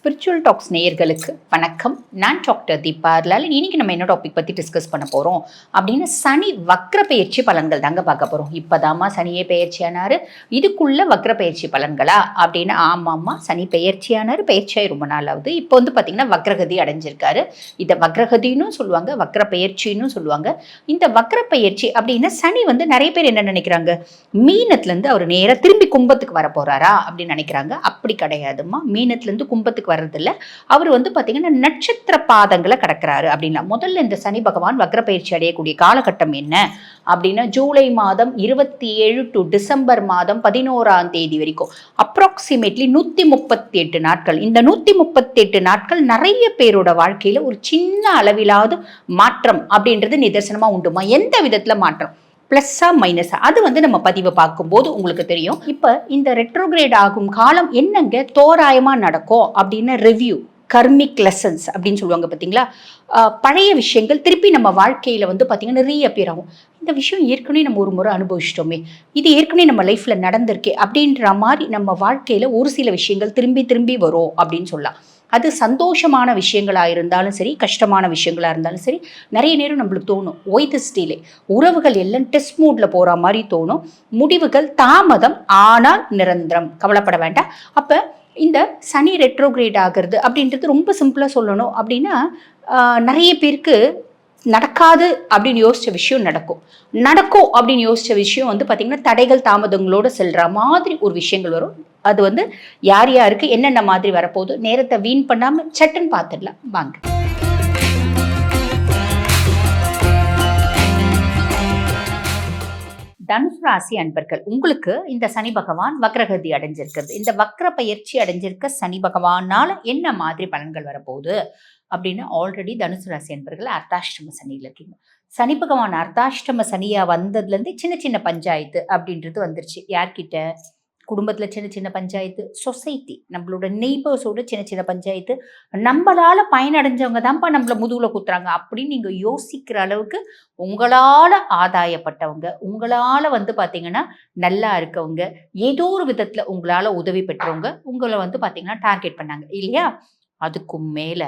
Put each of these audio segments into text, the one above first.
Spiritual tax நேயர்களுக்கு வணக்கம். நான் டாக்டர் தீபா லாலன். இன்னைக்கு நம்ம என்ன டாபிக் பற்றி டிஸ்கஸ் பண்ண போகிறோம் அப்படின்னு சனி வக்ர பயிற்சி பலன்கள் தாங்க பார்க்க போகிறோம். இப்போதாம்மா சனியே பயிற்சியானார், இதுக்குள்ள வக்ர பயிற்சி பலன்களா அப்படின்னு. ஆமாம்மா, சனி பயிற்சியானார், பயிற்சியாகி ரொம்ப நாள் ஆகுது. இப்போ வந்து பார்த்தீங்கன்னா வக்ரகதி அடைஞ்சிருக்காரு. இதை வக்ரகதின்னு சொல்லுவாங்க, வக்ர பயிற்சின்னு சொல்லுவாங்க. இந்த வக்ர பயிற்சி அப்படின்னு சனி வந்து நிறைய பேர் என்ன நினைக்கிறாங்க, மீனத்துலேருந்து அவர் நேராக திரும்பி கும்பத்துக்கு வர போகிறாரா அப்படின்னு நினைக்கிறாங்க. அப்படி கிடையாதுமா. மீனத்துலேருந்து கும்பத்துக்கு வர்றதில்ல. அவர் வந்து பார்த்தீங்கன்னா நட்சத்திர பாதங்களை கடக்கிறாரு அப்படின்னா. முதல்ல இந்த சனி பகவான் வக்ர பயிற்சி அடையக்கூடிய காலகட்டம் என்ன அப்படின்னா, ஜூலை மாதம் 27 டு டிசம்பர் மாதம் 11ஆம் தேதி வரைக்கும் அப்ராக்சிமேட்லி 138 நாட்கள். இந்த 138 நாட்கள் நிறைய பேரோட வாழ்க்கையில ஒரு சின்ன அளவிலாவது மாற்றம் அப்படின்றது நிதர்சனமா உண்டுமா. எந்த விதத்துல மாற்றம், பிளஸ்ஸா மைனஸா, அது வந்து நம்ம பதிவை பார்க்கும்போது உங்களுக்கு தெரியும். இப்போ இந்த ரெட்ரோகிரேட் ஆகும் காலம் என்னங்க தோராயமா நடக்கும் அப்படின்னு ரிவ்யூ, கர்மிக் லெசன்ஸ் அப்படின்னு சொல்லுவாங்க பார்த்தீங்களா. பழைய விஷயங்கள் திருப்பி நம்ம வாழ்க்கையில் வந்து பார்த்தீங்கன்னா நிறைய பேர் ஆகும். இந்த விஷயம் ஏற்கனவே நம்ம ஒரு முறை அனுபவிச்சிட்டோமே, இது ஏற்கனவே நம்ம லைஃப்பில் நடந்திருக்கே அப்படின்ற மாதிரி நம்ம வாழ்க்கையில் ஒரு சில விஷயங்கள் திரும்பி திரும்பி வரும் அப்படின்னு சொல்லலாம். அது சந்தோஷமான விஷயங்களாக இருந்தாலும் சரி, கஷ்டமான விஷயங்களாக இருந்தாலும் சரி, நிறைய நேரம் நம்மளுக்கு தோணும் ஒய் திஸ் டிலே. உறவுகள் எல்லாம் டெஸ்ட் மூடில் போகிற மாதிரி தோணும். முடிவுகள் தாமதம் ஆனால் நிரந்தரம். கவலைப்பட வேண்டாம். அப்போ இந்த சனி ரெட்ரோகிரேட் ஆகிறது அப்படின்றது ரொம்ப சிம்பிளாக சொல்லணும் அப்படின்னா, நிறைய பேருக்கு நடக்காது அப்படின்னு யோசிச்ச விஷயம் நடக்கும். நடக்கும் அப்படின்னு யோசிச்ச விஷயம் வந்து பார்த்தீங்கன்னா தடைகள் தாமதங்களோடு செல்ற மாதிரி ஒரு விஷயங்கள் வரும். அது வந்து யார் யாருக்கு என்னென்ன மாதிரி வரப்போகுது, நேரத்தை வீண் பண்ணாம சட்டுன்னு பார்த்துடலாம் வாங்க. தனுசு ராசி அன்பர்கள், உங்களுக்கு இந்த சனி பகவான் வக்ரகதி அடைஞ்சிருக்கிறது. இந்த வக்ர பயிற்சி அடைஞ்சிருக்க சனி பகவானால என்ன மாதிரி பலன்கள் வரப்போகுது அப்படின்னு ஆல்ரெடி தனுசு ராசி அன்பர்கள் அர்த்தாஷ்டம சனியில் இருக்கீங்க. சனி பகவான் அர்த்தாஷ்டம சனியா வந்ததுலேருந்து சின்ன சின்ன பஞ்சாயத்து அப்படின்றது வந்துருச்சு. யார்கிட்ட? குடும்பத்தில் சின்ன சின்ன பஞ்சாயத்து, சொசைட்டி, நம்மளோட நெய்பர்ஸோட சின்ன சின்ன பஞ்சாயத்து, நம்மளால பயனடைஞ்சவங்க தான்ப்பா நம்மள முதுகுல குத்துறாங்க அப்படின்னு நீங்க யோசிக்கிற அளவுக்கு உங்களால ஆதாயப்பட்டவங்க, உங்களால வந்து பாத்தீங்கன்னா நல்லா இருக்கவங்க, ஏதோ ஒரு விதத்துல உங்களால உதவி பெற்றவங்க உங்களை வந்து பாத்தீங்கன்னா டார்கெட் பண்ணாங்க இல்லையா. அதுக்கும் மேல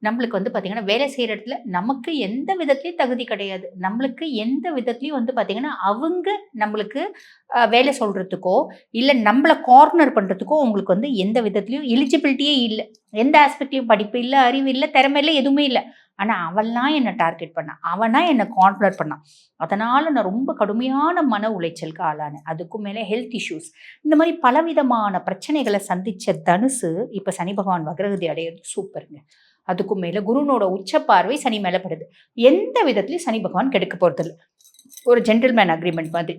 நம்மளுக்கு வந்து பாத்தீங்கன்னா வேலை செய்யற இடத்துல நமக்கு எந்த விதத்துலயும் தகுதி கிடையாது. நம்மளுக்கு எந்த விதத்துலயும் வந்து பாத்தீங்கன்னா அவங்க நம்மளுக்கு வேலை சொல்றதுக்கோ இல்ல நம்மள கார்னர் பண்றதுக்கோ உங்களுக்கு வந்து எந்த விதத்துலயும் எலிஜிபிலிட்டியே இல்லை. எந்த ஆஸ்பெக்ட்லயும் படிப்பு இல்லை, அறிவு இல்லை, திறமை இல்லை, எதுவுமே இல்லை. ஆனா அவன்லாம் என்னை டார்கெட் பண்ணான், அவனா என்னை கார்னர் பண்ணான். அதனால நான் ரொம்ப கடுமையான மன உளைச்சலுக்கு ஆளானேன். அதுக்கும் மேல ஹெல்த் இஷ்யூஸ், இந்த மாதிரி பலவிதமான பிரச்சனைகளை சந்திச்ச தனுசு இப்ப சனி பகவான் வக்ரகதி அடையிறது சூப்பருங்க. அதுக்கும் மேல குருனோட உச்ச பார்வை சனி மேல படுது. எந்த விதத்துலயும் சனி பகவான் கெடுக்க போறது இல்லை. ஒரு ஜென்டில்மேன் அக்ரிமெண்ட் மாதிரி,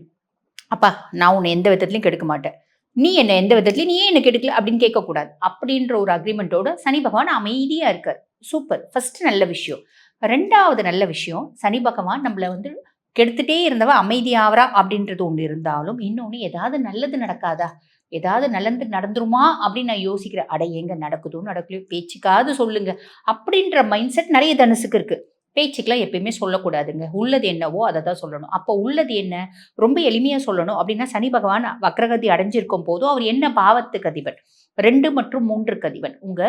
அப்பா நான் உன்னை எந்த விதத்துலையும் கெடுக்க மாட்டேன், நீ என்ன எந்த விதத்துலையும் நீ என்ன கெடுக்கல அப்படின்னு கேட்கக்கூடாது அப்படின்ற ஒரு அக்ரிமெண்ட்டோட சனி பகவான் அமைதியா இருக்கார். சூப்பர். ஃபர்ஸ்ட் நல்ல விஷயம். ரெண்டாவது நல்ல விஷயம், சனி பகவான் நம்மள வந்து கெடுத்துட்டே இருந்தவ அமைதியாவரா அப்படின்றது ஒன்று இருந்தாலும், இன்னொன்று ஏதாவது நல்லது நடக்காதா, ஏதாவது நல்லது நடந்துருமா அப்படின்னு நான் யோசிக்கிறேன். அட எங்க நடக்குதோ நடக்கலையோ பேச்சுக்காவது சொல்லுங்க அப்படின்ற மைண்ட் செட் நிறைய தனுசுக்கு இருக்கு. பேச்சுக்கெல்லாம் எப்பயுமே சொல்லக்கூடாதுங்க. உள்ளது என்னவோ அதை தான் சொல்லணும். அப்போ உள்ளது என்ன, ரொம்ப எளிமையா சொல்லணும் அப்படின்னா, சனி பகவான் வக்ரகதி அடைஞ்சிருக்கும் போதும் அவர் என்ன பாவத்துக்கு அதிபன்? 2 மற்றும் 3க்கு அதிபன். உங்க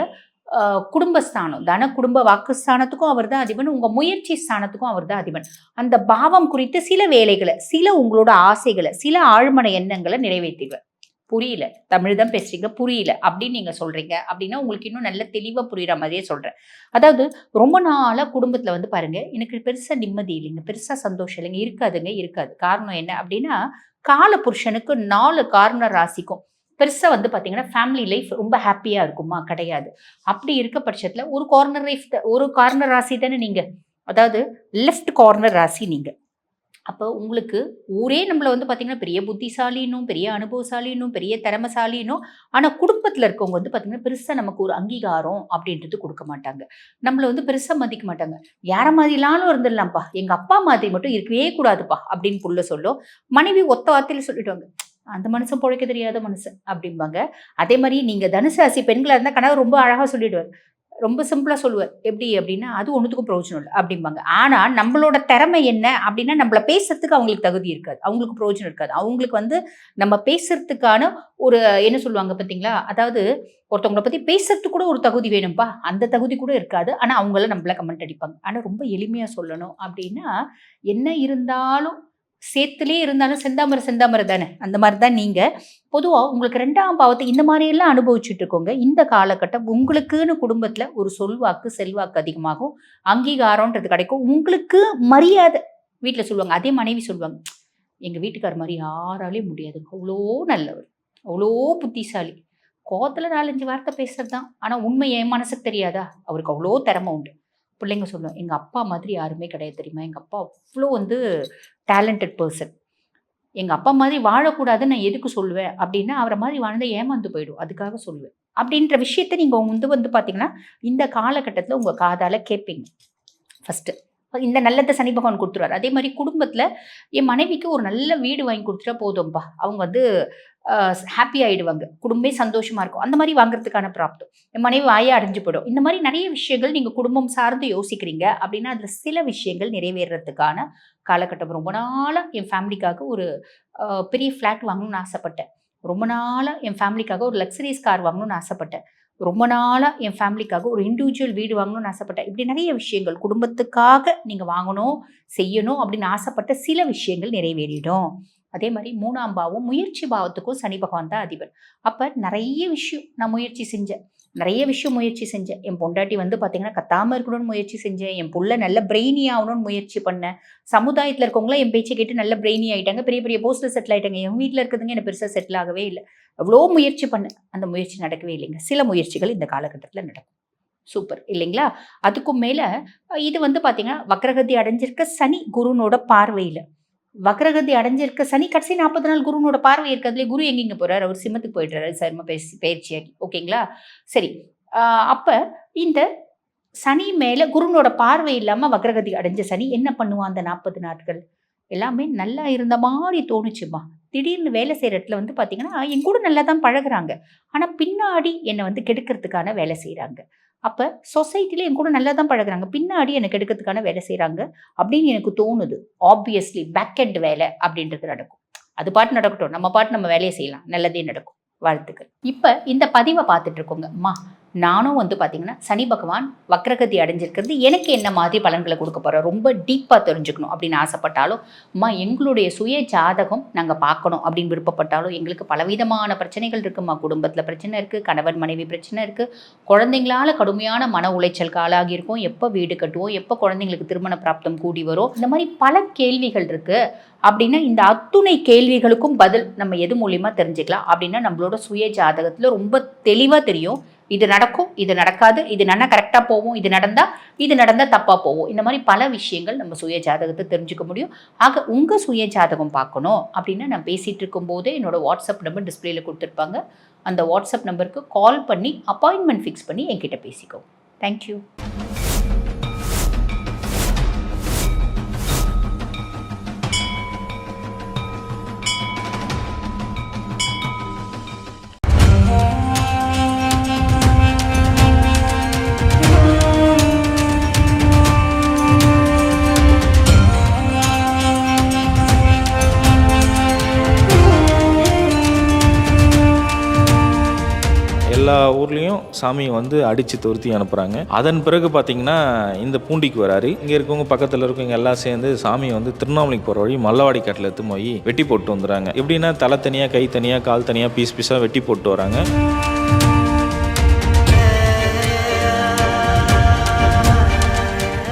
குடும்பஸ்தானம், தன குடும்ப வாக்குஸ்தானத்துக்கும் அவர் தான் அதிபன், உங்க முயற்சி ஸ்தானத்துக்கும் அவர் தான் அதிபன். அந்த பாவம் குறித்து சில வேலைகளை, சில உங்களோட ஆசைகளை, சில ஆழ்மன எண்ணங்களை நிறைவேற்றிடுவார். புரியல, தமிழ் தான் பேசுறீங்க, புரியல அப்படின்னு நீங்க சொல்றீங்க அப்படின்னா உங்களுக்கு இன்னும் நல்ல தெளிவா புரியுற மாதிரியே சொல்றேன். அதாவது ரொம்ப நாளா குடும்பத்துல வந்து பாருங்க, எனக்கு பெருசா நிம்மதி இல்லைங்க, பெருசா சந்தோஷம் இல்லைங்க, இருக்காதுங்க, இருக்காது. காரணம் என்ன அப்படின்னா, கால புருஷனுக்கு 4 கார்னர் ராசிக்கும் பெருசா வந்து பாத்தீங்கன்னா ஃபேமிலி லைஃப் ரொம்ப ஹாப்பியா இருக்குமா? கிடையாது. அப்படி இருக்க பட்சத்துல ஒரு கார்னர் ராசி தானே நீங்க, அதாவது லெஃப்ட் கார்னர் ராசி நீங்க. அப்போ உங்களுக்கு ஊரே நம்மள வந்து பார்த்தீங்கன்னா பெரிய புத்திசாலின்னும், பெரிய அனுபவசாலின்னும், பெரிய திறமைசாலின்னும். ஆனா குடும்பத்துல இருக்கவங்க வந்து பார்த்தீங்கன்னா பெருசா நமக்கு ஒரு அங்கீகாரம் அப்படின்றது குடுக்க மாட்டாங்க. நம்மள வந்து பெருசா மதிக்க மாட்டாங்க. யார மாதிரிலாலும் இருந்துடலாம்ப்பா, எங்க அப்பா மாதிரி மட்டும் இருக்கவே கூடாதுப்பா அப்படின்னு புள்ள சொல்லும். மனைவி ஒத்த வார்த்தையில சொல்லிடுவாங்க, அந்த மனுஷன் பொழைக்க தெரியாத மனுஷன் அப்படிம்பாங்க. அதே மாதிரி நீங்க தனுசு ராசி பெண்களா இருந்தா கணவர் ரொம்ப அழகா சொல்லிடுவார், ரொம்ப சிம்பிளா சொல்லுவேன். எப்படி அப்படின்னா, அது ஒண்ணுத்துக்கும் பிரயோஜனம் இல்ல அப்படிம்பாங்க. ஆனா, நம்மளோட திறமை என்ன அப்படின்னா, நம்மள பேசுறதுக்கு அவங்களுக்கு தகுதி இருக்காது. அவங்களுக்கு பிரயோஜனம் இருக்காது. அவங்களுக்கு வந்து நம்ம பேசுறதுக்கான ஒரு என்ன சொல்லுவாங்க பார்த்தீங்களா? அதாவது ஒருத்தவங்கள பத்தி பேசுறதுக்கு கூட ஒரு தகுதி வேணும்ப்பா. அந்த தகுதி கூட இருக்காது. ஆனா, அவங்கலாம் நம்மள கமெண்ட் அடிப்பாங்க. ஆனா, ரொம்ப எளிமையா சொல்லணும் அப்படின்னா, என்ன இருந்தாலும் சேத்துலயே இருந்தாலும் செந்தாமரை செந்தாமரை தானே! அந்த மாரி தான் நீங்க. பொதுவா உங்களுக்கு 2ஆம் பாவத்த இந்த மாரியெல்லாம் அனுபவிச்சுட்டு இருக்கோங்க. இந்த காலகட்டம் உங்களுக்குன்னு குடும்பத்தில ஒரு சொல்வாக்கு, செல்வாக்கு அதிகமாகும். அங்கீகாரம்ன்றது கிடைக்கும். உங்களுக்கு மரியாதை வீட்ல சொல்லுவாங்க. அதே மனைவி சொல்லுவாங்க. "எங்க வீட்டுக்கார் மாரி யாராலயும் முடியாதுங்க. அவ்ளோ நல்லவர். அவ்ளோ புத்திசாலி. கோவத்துல 4, 5 வார்த்தை பேசுறது தான். ஆனா உண்மை என் மனசுக்கு தெரியாதா? அவருக்கு அவ்ளோ திறமை உண்டு." பிள்ளைங்க சொல்லும். "எங்க அப்பா மாதிரி யாருமே கிடையாது தெரியுமா? எங்க அப்பா அவ்ளோ வந்து டேலண்டட் பெர்சன். எங்க அப்பா மாதிரி வாழக்கூடாதுன்னு நான் எதுக்கு சொல்லுவேன் அப்படின்னா, அவர மாரி வாழ்ந்தா ஏமாந்து போயிடும். அதுக்காக சொல்லுவேன்." அப்படின்ற விஷயத்த நீங்க வந்து வந்து பார்த்தீங்கன்னா, இந்த காலகட்டத்தில உங்க காதால கேட்பீங்க. ஃபர்ஸ்ட்டு. இந்த நல்லத சனி பகவான் குடுத்துருவாரு. அதே மாரி குடும்பத்தில என் மனைவிக்கு ஒரு நல்ல வீடு வாங்கி குடுத்துட்டா போதும்பா. அவங்க வந்து அ ஹேப்பி ஆயிடுவாங்க. குடும்பமே சந்தோஷமா இருக்கும். அந்த மாரி வாங்குறதுக்கான பிராப்தம். என் மனைவி வாயே அடைஞ்சு போயிடும். இந்த மாரி நெறைய விஷயங்கள் நீங்க குடும்பம் சார்ந்து யோசிக்கிறீங்க அப்படின்னா, அதுல சில விஷயங்கள் நிறைவேறுறதுக்கான காலகட்டம். ரொம்ப நாளா என் ஃபேமிலிக்காக ஒரு அ பெரிய ஃப்ளாட் வாங்கணும்னு ஆசைப்பட்டேன். ரொம்ப நாளா என் ஃபேமிலிக்காக ஒரு லக்ஸரீஸ் கார் வாங்கணும்னு ஆசைப்பட்டேன். ரொம்ப நாளா என் ஃபேமிலிக்காக ஒரு இண்டிவிஜுவல் வீடு வாங்கணும்னு ஆசைப்பட்டேன். இப்படி நெறைய விஷயங்கள் குடும்பத்துக்காக நீங்க வாங்கணும், செய்யணும் அப்படின்னு ஆசைப்பட்ட சில விஷயங்கள் நிறைவேறிடும். அதே மாரி 3ஆம் பாவம் முயற்சி பாவத்துக்கும் சனி பகவான் தான் அதிபர். அப்ப நெறைய விஷயம் நான் முயற்சி செஞ்சேன். நெறைய விஷயம் முயற்சி செஞ்சேன். என் பொண்டாட்டி வந்து பார்த்தீங்கன்னா, கத்தாம இருக்கணும்னு முயற்சி செஞ்சேன். என் புள்ள நல்ல பிரெய்னி ஆவணும்னு முயற்சி பண்ணேன். சமுதாயத்தில இருக்கவங்கலாம் என் பேச்ச கேட்டு நல்ல பிரெய்னி ஆயிட்டாங்க. பெரிய பெரிய போஸ்ட்ல செட்டில் ஆயிட்டாங்க. என் வீட்ல இருக்கிறதுங்க என்ன பெருசா செட்டில் ஆகவே இல்ல. எவ்வளோ முயற்சி பண்ணேன். அந்த முயற்சி நடக்கவே இல்லைங்க. சில முயற்சிகள் இந்த காலகட்டத்தில நடக்கும். சூப்பர் இல்லைங்களா? அதுக்கும் மேல இது வந்து பார்த்தீங்கன்னா, வக்ரகதி அடைஞ்சிருக்க சனி குருனோட பார்வையில. வக்ரகதி அடைஞ்சிருக்க சனி கடைசி 40 நாள் குருவோட பார்வை இருக்கிறதுலயே குரு எங்கேங்க போறாரு? அவர் சிம்மத்துக்கு போயிடுறாரு சர்ம பெயர்ச்சியாகி. ஓகேங்களா? சரி. அ அப்ப இந்த சனி மேல குருனோட பார்வை இல்லாம வக்ரகதி அடைஞ்ச சனி என்ன பண்ணுவான் அந்த 40 நாட்கள்? எல்லாமே நல்லா இருந்த மாரி தோணுச்சும்மா. திடீர்னு வேலை செய்ற இடத்துல வந்து பார்த்தீங்கன்னா, என் கூட நல்லா தான் பழகுறாங்க. ஆனா பின்னாடி என்ன வந்து கெடுக்கிறதுக்கான வேலை செய்றாங்க. அப்ப சொசைட்டில என் கூட நல்லா தான் பழகுறாங்க. பின்னாடி என்ன கெடுக்கிறதுக்கான வேலை செய்றாங்க அப்படின்னு எனக்கு தோணுது. ஆப்வியஸ்லி பேக் எண்ட் வேலை அப்படின்றது நடக்கும். அது பாட்டு நடக்கட்டும். நம்ம பாட்டு நம்ம வேலைய செய்யலாம். நல்லதே நடக்கும். வாழ்த்துக்கள். இப்ப இந்த பதிவ பார்த்துட்டு இருக்கோங்க. அம்மா, நானும் வந்து பார்த்தீங்கன்னா, சனி பகவான் வக்ரகதி அடைஞ்சிருக்கிறது எனக்கு என்ன மாதிரி பலன்கள குடுக்க போறார்? ரொம்ப டீப்பா தெரிஞ்சுக்கணும் அப்படின்னு ஆசைப்பட்டாலும், அம்மா எங்களுடைய சுய ஜாதகம் நாங்க பார்க்கணும் அப்படின்னு விருப்பப்பட்டாலும், எங்களுக்கு பலவிதமான பிரச்சனைகள் இருக்கும்மா. குடும்பத்தில பிரச்சனை இருக்கு, கணவன் மனைவி பிரச்சனை இருக்கு, குழந்தைங்களால கடுமையான மன உளைச்சலுக்கு ஆளாகியிருக்கோம். எப்ப வீடு கட்டுவோம்? எப்ப குழந்தைங்களுக்கு திருமண பிராப்தம் கூடி வரும்? இந்த மாரி பல கேள்விகள் இருக்கு. அப்படின்னா, இந்த அத்துணை கேள்விகளுக்கும் பதில் நம்ம எது மூலியமா தெரிஞ்சுக்கலாம்? அப்படின்னா, நம்மளோட சுய ஜாதகத்தில ரொம்ப தெளிவா தெரியும். இது நடக்கும், இது நடக்காது, இது நடந்தா கரெக்ட்டா போவும், இது நடந்தா தப்பா போவும். இந்த மாரி பல விஷயங்கள் நம்ம சுய ஜாதகத்த தெரிஞ்சுக்க முடியும். ஆக உங்க சுய ஜாதகம் பார்க்கணும் அப்படின்னா, நான் பேசிட்டு இருக்கும்போதே என்னோட வாட்ஸ்அப் நம்பர் டிஸ்ப்ளேல குடுத்துருப்பாங்க. அந்த வாட்ஸ்அப் நம்பருக்கு கால் பண்ணி அப்பாயின்ட்மென்ட் ஃபிக்ஸ் பண்ணி என்கிட்ட பேசிக்கோங்க. Thank you. எல்லா ஊர்லேயும் சாமியை வந்து அடித்து துரத்தி அனுப்புகிறாங்க. அதன் பிறகு பார்த்தீங்கன்னா இந்த பூண்டிக்கு வராரு. இங்கே இருக்கவங்க பக்கத்தில் இருக்கவங்க எல்லாம் சேர்ந்து சாமியை வந்து திருவண்ணாமலைக்கு போகிற வழி மல்லவாடி காட்டில் எடுத்து போய் வெட்டி போட்டு வந்துடுறாங்க. எப்படின்னா தலை தனியாக, கை தனியாக, கால் தனியாக, பீஸ் பீஸாக வெட்டி போட்டு வராங்க.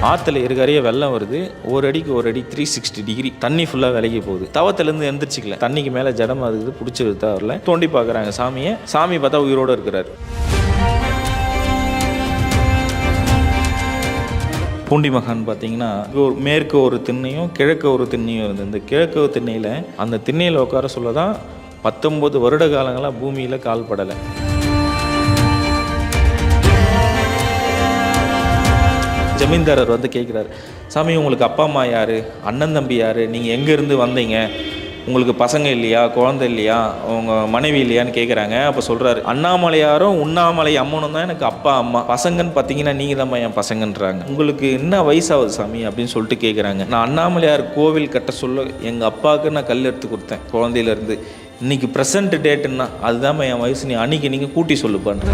ஆற்றுல இருக்கறைய வெள்ளம் வருது. ஒரு அடிக்கு ஒரு அடி 360 டிகிரி தண்ணி ஃபுல்லாக விலகி போகுது. தவத்திலேருந்து எந்திரிச்சிக்கல. தண்ணிக்கு மேலே ஜடம் ஆகுது. பிடிச்சது தவறல. தோண்டி பார்க்குறாங்க சாமியை. சாமி பார்த்தா உயிரோடு இருக்கிறாரு. பூண்டி மகான் பார்த்தீங்கன்னா மேற்கு ஒரு திண்ணையும் கிழக்கு ஒரு திண்ணையும் இருந்தது. இந்த கிழக்கு திண்ணையில் அந்த திண்ணையில் உட்கார சொல்ல தான் 19 வருட காலங்களாக பூமியில் கால் படலை. ஜமீன்தாரர் வந்து கேட்குறாரு, சாமி உங்களுக்கு அப்பா அம்மா யார், அண்ணன் தம்பி யார், நீங்கள் எங்கேருந்து வந்தீங்க உங்களுக்கு பசங்க இல்லையா, குழந்தை இல்லையா, உங்கள் மனைவி இல்லையான்னு கேட்குறாங்க. அப்போ சொல்கிறாரு, அண்ணாமலையாரும் உண்ணாமலை அம்மனும் தான் எனக்கு அப்பா அம்மா, பசங்கன்னு பார்த்தீங்கன்னா நீங்கள் தான் என் பசங்கன்றாங்க. உங்களுக்கு என்ன வயசாகுது சாமி அப்படின்னு சொல்லிட்டு கேட்குறாங்க. நான் அண்ணாமலையார் கோவில் கட்ட சொல்ல எங்கள் அப்பாவுக்கு நான் கல் எடுத்து கொடுத்தேன் குழந்தையிலேருந்து. இன்றைக்கி ப்ரெசன்ட் டேட்டுன்னா அதுதான் என் வயசு, நீ அன்றைக்கி நீங்கள் கூட்டி சொல்லுப்பான்ற.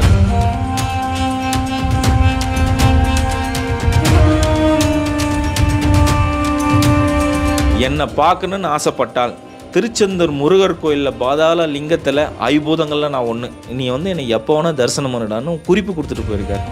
என்னை பார்க்கணுன்னு ஆசைப்பட்டால் திருச்செந்தூர் முருகர் கோயிலில் பாதாள லிங்கத்தில் ஐபூதங்களில் நான் ஒன்று, நீ வந்து என்னை எப்போ வேணால் தரிசனம் பண்ணிடான்னு குறிப்பு கொடுத்துட்டு போயிருக்காரு.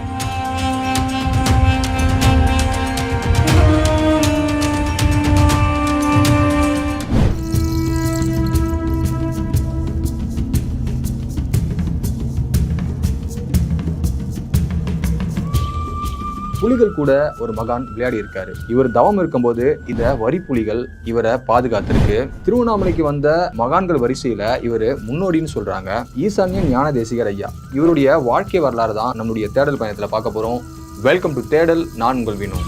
புலிகள் கூட ஒரு மகான் விளையாடி இருக்காரு. இவர் தவம் இருக்கும்போது இந்த வரி புலிகள் இவரை பாதுகாத்திருக்கு. திருவண்ணாமலைக்கு வந்த மகான்கள் வரிசையில இவர் முன்னோடின்னு சொல்றாங்க. ஈசான்ய ஞான தேசிகர் ஐயா, இவருடைய வாழ்க்கை வரலாறு தான் நம்மளுடைய தேடல் பயணத்துல பார்க்க போறோம். வெல்கம் டு தேடல். நான் உங்கள் வினு.